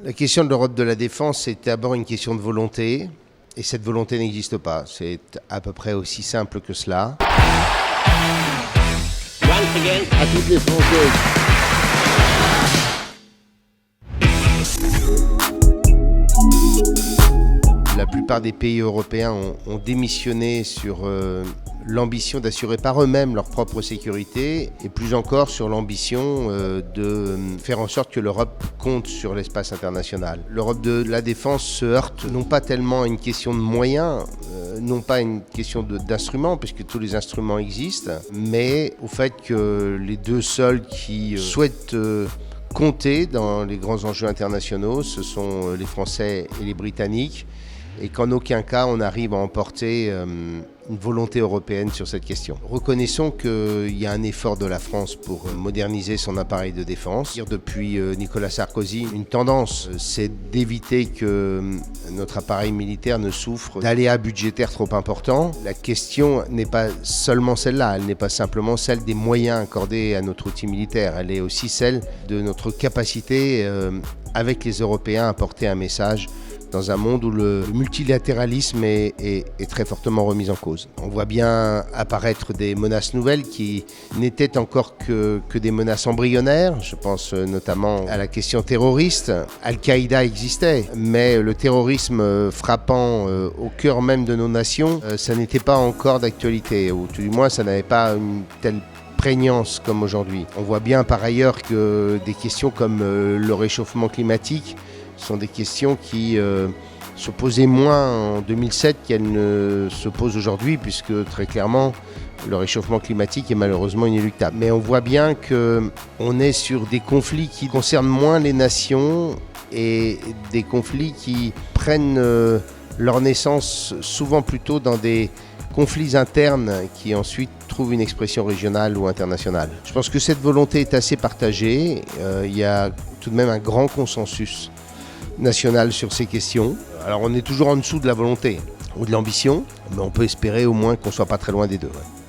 La question de l'Europe de la défense est d'abord une question de volonté, et cette volonté n'existe pas. C'est à peu près aussi simple que cela. Once again, à toutes les Françaises. La plupart des pays européens ont démissionné sur l'ambition d'assurer par eux-mêmes leur propre sécurité et plus encore sur l'ambition de faire en sorte que l'Europe compte sur l'espace international. L'Europe de la défense se heurte non pas tellement à une question de moyens, non pas à une question d'instruments, puisque tous les instruments existent, mais au fait que les deux seuls qui souhaitent compter dans les grands enjeux internationaux, ce sont les Français et les Britanniques, et qu'en aucun cas on arrive à emporter une volonté européenne sur cette question. Reconnaissons qu'il y a un effort de la France pour moderniser son appareil de défense. Depuis Nicolas Sarkozy, une tendance, c'est d'éviter que notre appareil militaire ne souffre d'aléas budgétaires trop importants. La question n'est pas seulement celle-là, elle n'est pas simplement celle des moyens accordés à notre outil militaire, elle est aussi celle de notre capacité avec les Européens à porter un message dans un monde où le multilatéralisme est très fortement remis en cause. On voit bien apparaître des menaces nouvelles qui n'étaient encore que des menaces embryonnaires. Je pense notamment à la question terroriste. Al-Qaïda existait, mais le terrorisme frappant au cœur même de nos nations, ça n'était pas encore d'actualité, ou tout du moins ça n'avait pas une telle prégnance comme aujourd'hui. On voit bien par ailleurs que des questions comme le réchauffement climatique sont des questions qui se posaient moins en 2007 qu'elles ne se posent aujourd'hui, puisque très clairement, le réchauffement climatique est malheureusement inéluctable. Mais on voit bien qu'on est sur des conflits qui concernent moins les nations et des conflits qui prennent leur naissance souvent plutôt dans des conflits internes qui ensuite trouvent une expression régionale ou internationale. Je pense que cette volonté est assez partagée. Il y a tout de même un grand consensus national sur ces questions. Alors on est toujours en dessous de la volonté ou de l'ambition, mais on peut espérer au moins qu'on ne soit pas très loin des deux. Ouais.